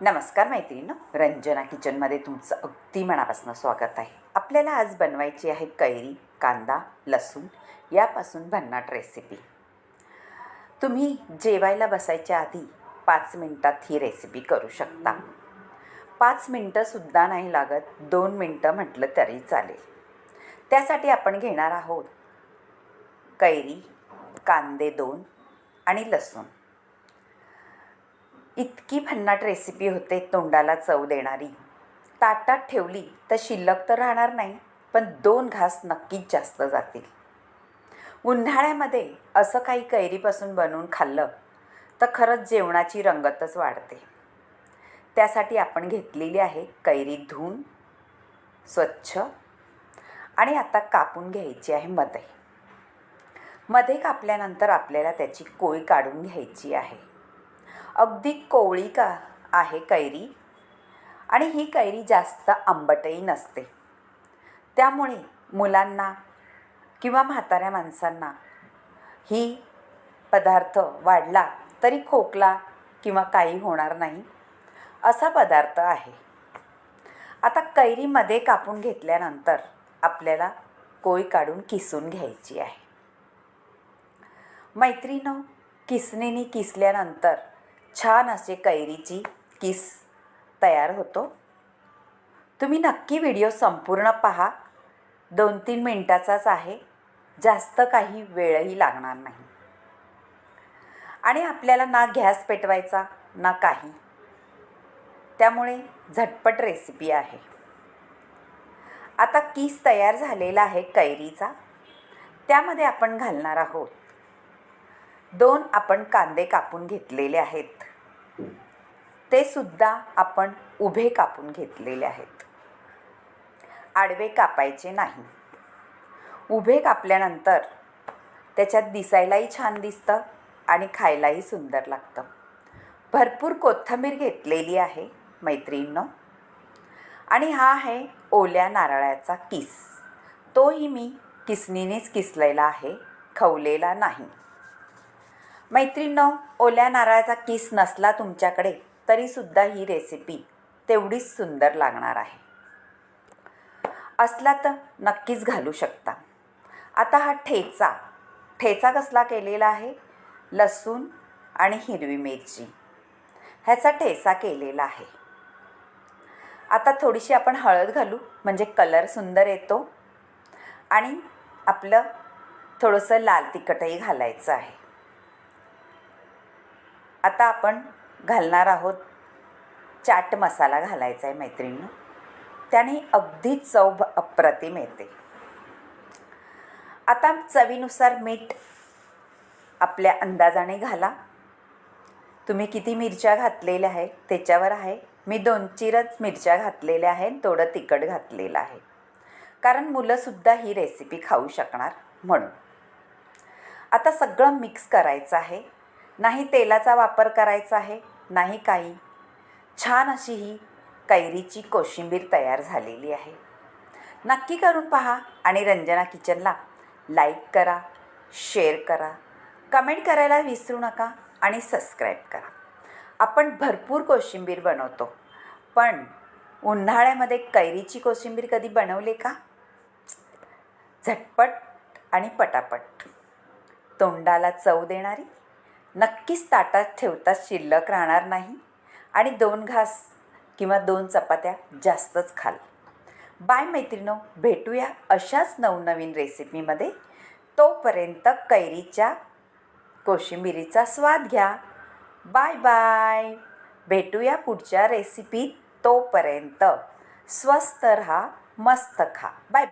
नमस्कार मैत्रिणींनो, रंजना किचनमध्ये तुमचं अगदी मनापासून स्वागत आहे. आपल्याला आज बनवायची आहे कैरी, कांदा, लसूण यापासून भन्नाट रेसिपी. तुम्ही जेवायला बसायच्या आधी 5 मिनिटात ही रेसिपी करू शकता. 5 मिनटंसुद्धा नाही लागत, 2 मिनटं म्हटलं तरी चालेल. त्यासाठी आपण घेणार आहोत कैरी, कांदे 2 आणि लसूण. इतकी भन्नाट रेसिपी होते, तोंडाला चव देणारी. ताटात ठेवली तर शिल्लक तर राहणार नाही, पण 2 घास नक्कीच जास्त जातील. उन्हाळ्यामध्ये असं काही कैरीपासून बनवून खाल्लं तर खरंच जेवणाची रंगतच वाढते. त्यासाठी आपण घेतलेली आहे कैरी धुवून स्वच्छ आणि आता कापून घ्यायची आहे. मध्ये कापल्यानंतर आपल्याला त्याची कोय काढून घ्यायची आहे. अगदी कोवळी आहे कैरी आणि ही कैरी जास्त आंबटही नसते. त्यामुळे मुलांना किंवा म्हाताऱ्या माणसांना ही पदार्थ वाढला तरी खोकला किंवा काही होणार नाही असा पदार्थ आहे. आता कैरीमध्ये कापून घेतल्यानंतर आपल्याला कोय काढून किसून घ्यायची आहे. मैत्रिणींनो, किसणीने किसल्यानंतर छान असे कैरीची किस तयार होतो. तुम्ही नक्की व्हिडिओ संपूर्ण पहा. 2-3 मिनटाचाच आहे, जास्त काही वेळही लागणार नाही. आणि आपल्याला ना गॅस पेटवायचा ना काही, त्यामुळे झटपट रेसिपी आहे. आता किस तयार झालेला आहे कैरीचा. त्यामध्ये आपण घालणार आहोत 2 आपण कांदे कापून घेतलेले आहेत. ते सुद्धा आपण उभे कापून घेतलेले आहेत, आडवे कापायचे नाही. उभे कापल्यानंतर त्याच्यात दिसायलाही छान दिसतं आणि खायलाही सुंदर लागतं. भरपूर कोथिंबीर घेतलेली आहे मैत्रिणींनो. आणि हा आहे ओल्या नारळाचा किस. तोही मी किसणीनेच किसलेला आहे, खवलेला नाही. मैत्रिणींनो, ओल्या नारळाचा किस नसला तुमच्याकडे तरीसुद्धा ही रेसिपी तेवढीच सुंदर लागणार आहे. असला तर नक्कीच घालू शकता. आता हा ठेचा कसला केलेला आहे, लसूण आणि हिरवी मिरची ह्याचा ठेचा केलेला आहे. आता थोडीशी आपण हळद घालू, म्हणजे कलर सुंदर येतो. आणि आपलं थोडंसं लाल तिखटही घालायचं आहे. आता आपण घालणार आहोत चाट मसाला घालायचा आहे मैत्रिणींनो. त्याने अगदी चव अप्रतिम येते. आता चवीनुसार मीठ आपल्या अंदाजाने घाला. तुम्ही किती मिरच्या घातलेल्या आहेत त्याच्यावर आहे. मी 2-4 मिरच्या घातलेल्या आहेत, थोडं तिखट घातलेलं आहे, कारण मुलंसुद्धा ही रेसिपी खाऊ शकणार म्हणून. आता सगळं मिक्स करायचं आहे. नाही तेलाचा वापर करायचा आहे, नाही काही. छान अशी ही कैरीची कोशिंबीर तयार झालेली आहे. नक्की करून पहा आणि रंजना किचनला लाईक करा, शेअर करा, कमेंट करायला विसरू नका आणि सबस्क्राईब करा. आपण भरपूर कोशिंबीर बनवतो, पण उन्हाळ्यामध्ये कैरीची कोशिंबीर कधी बनवले का? झटपट आणि पटापट, तोंडाला चव देणारी. नक्कीच ताटात ठेवता शिल्लक राहणार नाही आणि 2 घास किंवा 2 चपात्या जास्तच खाल. बाय मैत्रिणो, भेटूया अशाच नवनवीन रेसिपीमध्ये. तोपर्यंत कैरीच्या कोशिंबिरीचा स्वाद घ्या. Bye bye. भेटूया पुढच्या रेसिपीत. तोपर्यंत स्वस्त रहा, मस्त खा. बाय.